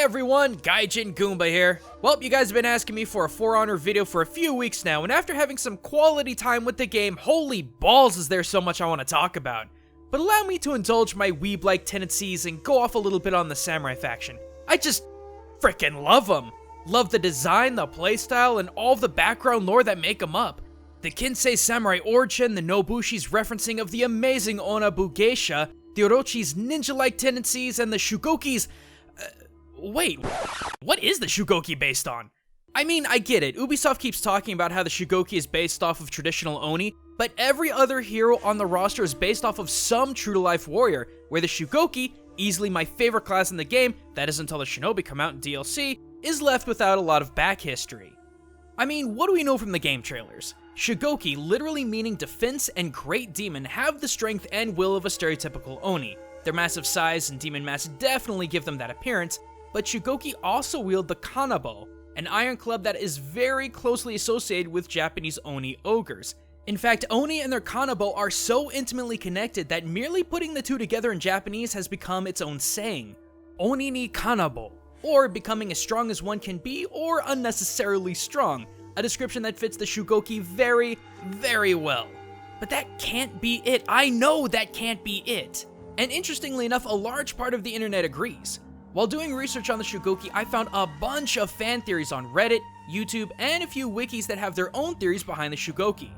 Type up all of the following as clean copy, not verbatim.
everyone, Gaijin Goombah here. Well, you guys have been asking me for a For Honor video for a few weeks now, and after having some quality time with the game, holy balls is there so much I want to talk about. But allow me to indulge my weeb-like tendencies and go off a little bit on the samurai faction. I just frickin' love them. Love the design, the playstyle, and all the background lore that make them up. The Kensei samurai origin, the Nobushi's referencing of the amazing Onabu-geisha, the Orochi's ninja-like tendencies, and the Shugoki's... wait, what is the Shugoki based on? I mean, I get it, Ubisoft keeps talking about how the Shugoki is based off of traditional Oni, but every other hero on the roster is based off of some true-to-life warrior, where the Shugoki, easily my favorite class in the game, that is until the Shinobi come out in DLC, is left without a lot of back history. I mean, what do we know from the game trailers? Shugoki, literally meaning defense and great demon, have the strength and will of a stereotypical Oni. Their massive size and demon mass definitely give them that appearance, but Shugoki also wield the Kanabo, an iron club that is very closely associated with Japanese Oni ogres. In fact, Oni and their Kanabo are so intimately connected that merely putting the two together in Japanese has become its own saying. Oni ni Kanabo, or becoming as strong as one can be, or unnecessarily strong, a description that fits the Shugoki very, very well. But that can't be it. I know that can't be it. And interestingly enough, a large part of the internet agrees. While doing research on the Shugoki, I found a bunch of fan theories on Reddit, YouTube, and a few wikis that have their own theories behind the Shugoki.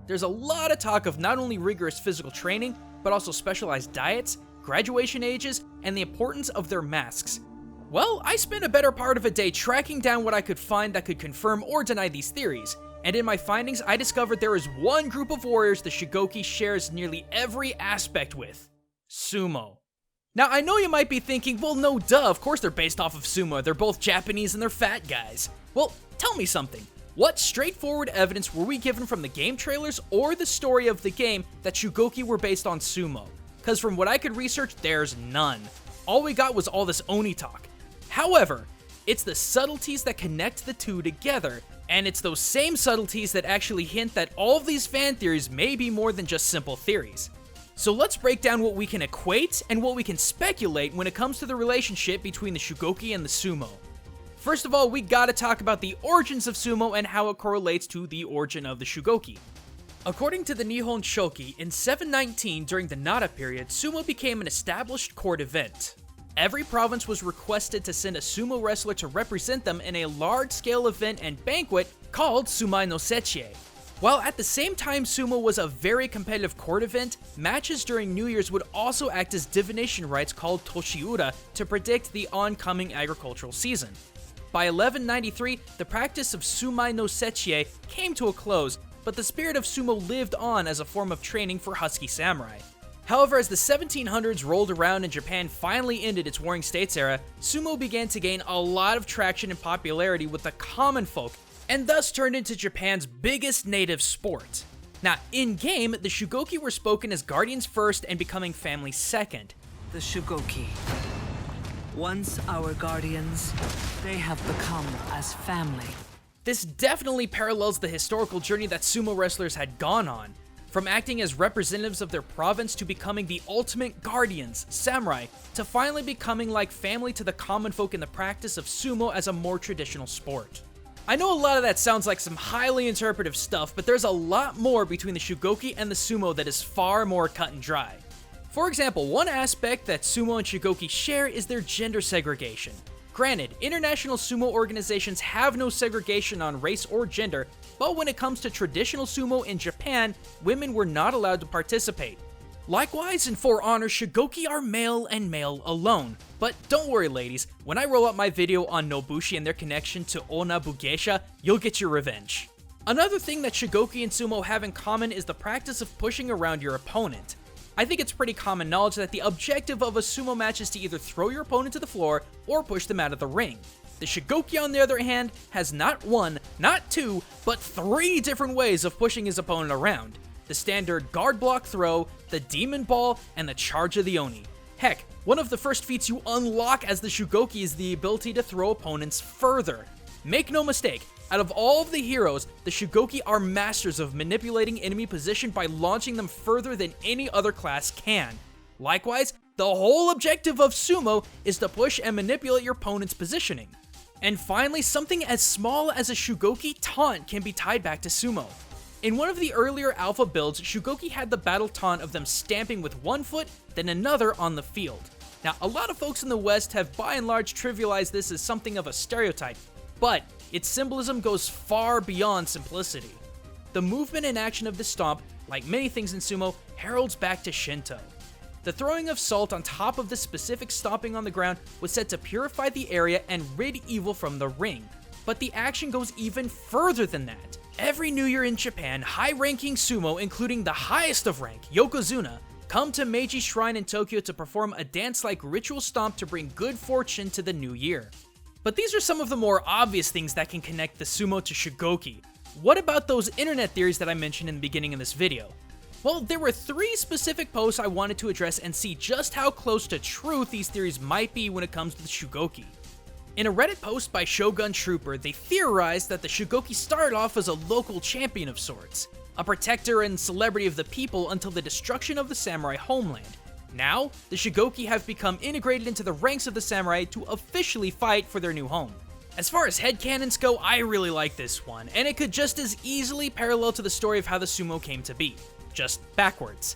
There's a lot of talk of not only rigorous physical training, but also specialized diets, graduation ages, and the importance of their masks. Well, I spent a better part of a day tracking down what I could find that could confirm or deny these theories, and in my findings, I discovered there is one group of warriors the Shugoki shares nearly every aspect with: Sumo. Now, I know you might be thinking, well, no duh, of course they're based off of Sumo, they're both Japanese and they're fat guys. Well, tell me something. What straightforward evidence were we given from the game trailers or the story of the game that Shugoki were based on Sumo? Because from what I could research, there's none. All we got was all this Oni talk. However, it's the subtleties that connect the two together, and it's those same subtleties that actually hint that all of these fan theories may be more than just simple theories. So let's break down what we can equate and what we can speculate when it comes to the relationship between the Shugoki and the Sumo. First of all, we gotta talk about the origins of Sumo and how it correlates to the origin of the Shugoki. According to the Nihon Shoki, in 719 during the Nara period, Sumo became an established court event. Every province was requested to send a sumo wrestler to represent them in a large-scale event and banquet called Sumai no Sechie. While at the same time sumo was a very competitive court event, matches during New Year's would also act as divination rites called Toshiura to predict the oncoming agricultural season. By 1193, the practice of Sumai no Sechie came to a close, but the spirit of sumo lived on as a form of training for husky samurai. However, as the 1700s rolled around and Japan finally ended its Warring States era, sumo began to gain a lot of traction and popularity with the common folk, and thus turned into Japan's biggest native sport. Now, in-game, the Shugoki were spoken as guardians first and becoming family second. The Shugoki. Once our guardians, they have become as family. This definitely parallels the historical journey that sumo wrestlers had gone on. From acting as representatives of their province to becoming the ultimate guardians, samurai, to finally becoming like family to the common folk in the practice of sumo as a more traditional sport. I know a lot of that sounds like some highly interpretive stuff, but there's a lot more between the Shugoki and the sumo that is far more cut and dry. For example, one aspect that sumo and Shugoki share is their gender segregation. Granted, international sumo organizations have no segregation on race or gender, but when it comes to traditional sumo in Japan, women were not allowed to participate. Likewise, in For Honor, Shugoki are male and male alone. But don't worry ladies, when I roll out my video on Nobushi and their connection to Onabu-geisha, you'll get your revenge. Another thing that Shugoki and sumo have in common is the practice of pushing around your opponent. I think it's pretty common knowledge that the objective of a sumo match is to either throw your opponent to the floor or push them out of the ring. The Shugoki, on the other hand, has not one, not two, but 3 different ways of pushing his opponent around. The standard guard block throw, the demon ball, and the charge of the Oni. Heck, one of the first feats you unlock as the Shugoki is the ability to throw opponents further. Make no mistake, out of all of the heroes, the Shugoki are masters of manipulating enemy position by launching them further than any other class can. Likewise, The whole objective of sumo is to push and manipulate your opponent's positioning. And finally, something as small as a Shugoki taunt can be tied back to sumo. In one of the earlier alpha builds, Shugoki had the battle taunt of them stamping with one foot, then another on the field. Now, a lot of folks in the West have by and large trivialized this as something of a stereotype, but its symbolism goes far beyond simplicity. The movement and action of the stomp, like many things in sumo, heralds back to Shinto. The throwing of salt on top of the specific stomping on the ground was said to purify the area and rid evil from the ring. But the action goes even further than that. Every New Year in Japan, high-ranking sumo, including the highest of rank, Yokozuna, come to Meiji Shrine in Tokyo to perform a dance-like ritual stomp to bring good fortune to the new year. But these are some of the more obvious things that can connect the sumo to Shugoki. What about those internet theories that I mentioned in the beginning of this video? Well, there were 3 specific posts I wanted to address and see just how close to truth these theories might be when it comes to the Shugoki. In a Reddit post by Shogun Trooper, they theorized that the Shugoki started off as a local champion of sorts, a protector and celebrity of the people until the destruction of the samurai homeland. Now, the Shugoki have become integrated into the ranks of the samurai to officially fight for their new home. As far as headcanons go, I really like this one, and it could just as easily parallel to the story of how the sumo came to be, just backwards.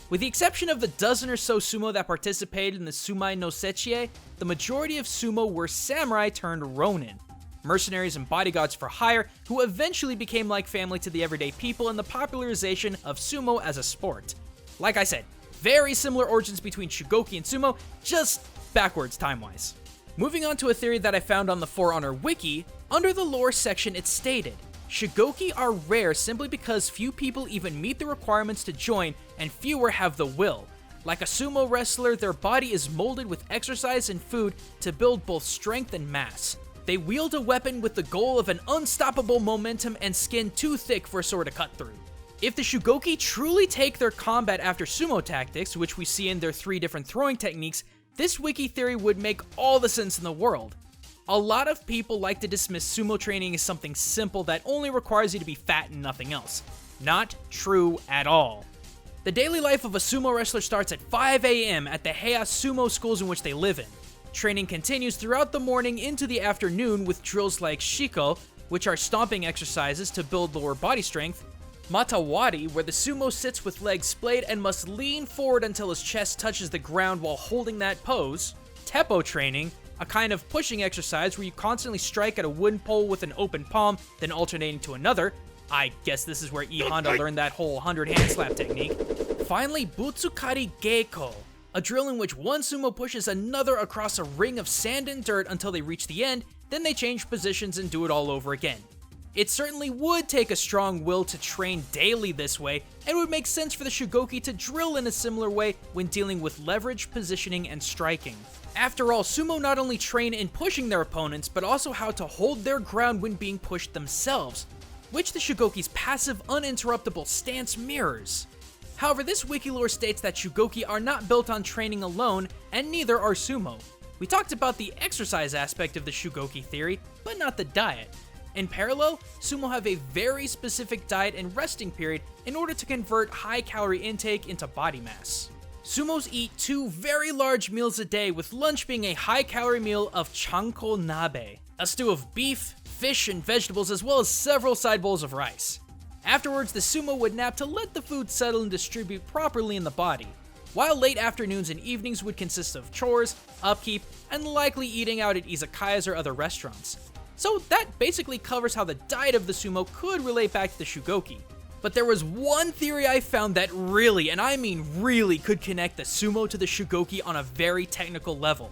With the exception of the dozen or so sumo that participated in the Sumai no Sechie, the majority of sumo were samurai turned ronin, mercenaries and bodyguards for hire who eventually became like family to the everyday people in the popularization of sumo as a sport. Like I said, very similar origins between Shugoki and sumo, just backwards time-wise. Moving on to a theory that I found on the For Honor wiki, under the lore section it stated, Shugoki are rare simply because few people even meet the requirements to join and fewer have the will. Like a sumo wrestler, their body is molded with exercise and food to build both strength and mass. They wield a weapon with the goal of an unstoppable momentum and skin too thick for a sword to cut through. If the Shugoki truly take their combat after sumo tactics, which we see in their 3 different throwing techniques, this wiki theory would make all the sense in the world. A lot of people like to dismiss sumo training as something simple that only requires you to be fat and nothing else. Not true at all. The daily life of a sumo wrestler starts at 5 AM at the Heia sumo schools in which they live in. Training continues throughout the morning into the afternoon with drills like shiko, which are stomping exercises to build lower body strength, matawari, where the sumo sits with legs splayed and must lean forward until his chest touches the ground while holding that pose, teppo training, a kind of pushing exercise where you constantly strike at a wooden pole with an open palm, then alternating to another. I guess this is where E Honda learned that whole 100 hand slap technique. Finally, Butsukari Geiko, a drill in which one sumo pushes another across a ring of sand and dirt until they reach the end, then they change positions and do it all over again. It certainly would take a strong will to train daily this way, and it would make sense for the Shugoki to drill in a similar way when dealing with leverage, positioning, and striking. After all, sumo not only train in pushing their opponents, but also how to hold their ground when being pushed themselves, which the Shugoki's passive, uninterruptible stance mirrors. However, this wiki lore states that Shugoki are not built on training alone, and neither are sumo. We talked about the exercise aspect of the Shugoki theory, but not the diet. In parallel, sumo have a very specific diet and resting period in order to convert high-calorie intake into body mass. Sumos eat 2 very large meals a day, with lunch being a high-calorie meal of chanko nabe, a stew of beef, fish, and vegetables, as well as several side bowls of rice. Afterwards, the sumo would nap to let the food settle and distribute properly in the body, while late afternoons and evenings would consist of chores, upkeep, and likely eating out at izakayas or other restaurants. So that basically covers how the diet of the sumo could relate back to the Shugoki. But there was one theory I found that really, and I mean really, could connect the sumo to the Shugoki on a very technical level.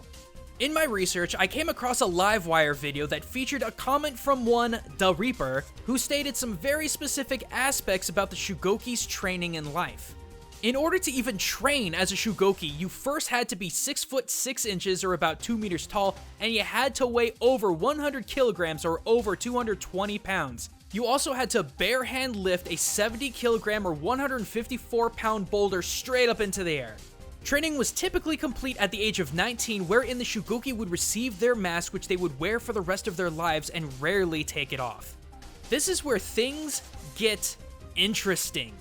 In my research, I came across a Livewire video that featured a comment from one, The Reaper, who stated some very specific aspects about the Shugoki's training in life. In order to even train as a Shugoki, you first had to be 6 foot 6 inches or about 2 meters tall, and you had to weigh over 100 kilograms or over 220 pounds. You also had to bare hand lift a 70 kilogram or 154 pound boulder straight up into the air. Training was typically complete at the age of 19, wherein the Shugoki would receive their mask, which they would wear for the rest of their lives and rarely take it off. This is where things get interesting.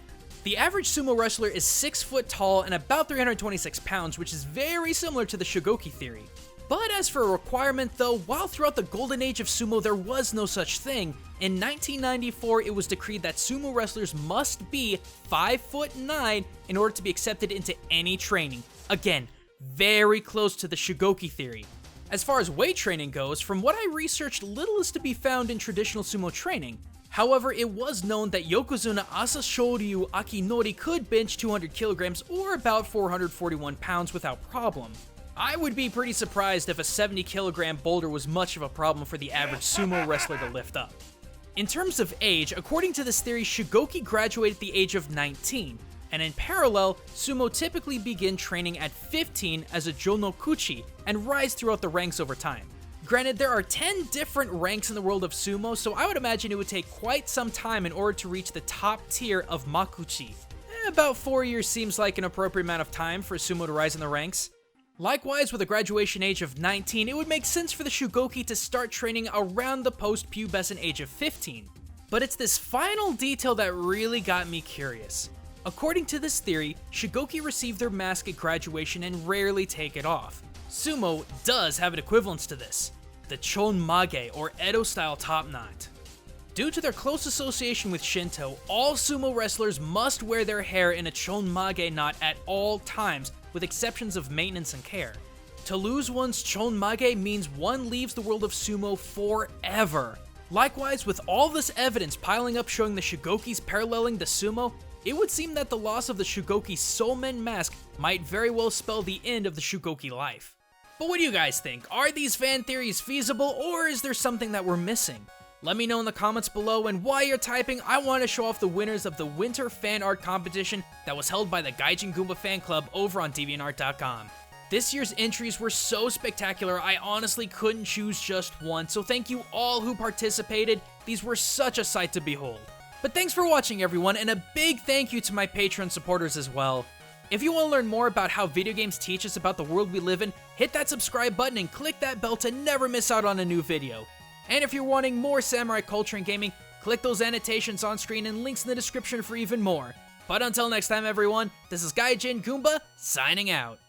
The average sumo wrestler is 6 foot tall and about 326 pounds, which is very similar to the Shugoki theory. But as for a requirement though, while throughout the golden age of sumo there was no such thing, in 1994 it was decreed that sumo wrestlers must be 5'9" in order to be accepted into any training. Again, very close to the Shugoki theory. As far as weight training goes, from what I researched, little is to be found in traditional sumo training. However, it was known that Yokozuna Asashoryu Akinori could bench 200 kilograms or about 441 pounds without problem. I would be pretty surprised if a 70 kilogram boulder was much of a problem for the average sumo wrestler to lift up. In terms of age, according to this theory, Shugoki graduated at the age of 19, and in parallel, sumo typically begin training at 15 as a Jonokuchi and rise throughout the ranks over time. Granted, there are 10 different ranks in the world of sumo, so I would imagine it would take quite some time in order to reach the top tier of Makuchi. About 4 years seems like an appropriate amount of time for sumo to rise in the ranks. Likewise, with a graduation age of 19, it would make sense for the Shugoki to start training around the post-pubescent age of 15. But it's this final detail that really got me curious. According to this theory, Shugoki receive their mask at graduation and rarely take it off. Sumo does have an equivalence to this, the chonmage or Edo-style top knot. Due to their close association with Shinto, all sumo wrestlers must wear their hair in a chonmage knot at all times, with exceptions of maintenance and care. To lose one's chonmage means one leaves the world of sumo forever. Likewise, with all this evidence piling up showing the Shugokis paralleling the sumo, it would seem that the loss of the Shugoki Soulmen mask might very well spell the end of the Shugoki life. But what do you guys think? Are these fan theories feasible, or is there something that we're missing? Let me know in the comments below, and while you're typing, I want to show off the winners of the Winter Fan Art Competition that was held by the Gaijin Goombah Fan Club over on DeviantArt.com. This year's entries were so spectacular, I honestly couldn't choose just one, so thank you all who participated. These were such a sight to behold. But thanks for watching everyone, and a big thank you to my Patreon supporters as well. If you want to learn more about how video games teach us about the world we live in, hit that subscribe button and click that bell to never miss out on a new video. And if you're wanting more samurai culture and gaming, click those annotations on screen and links in the description for even more. But until next time everyone, this is Gaijin Goombah, signing out.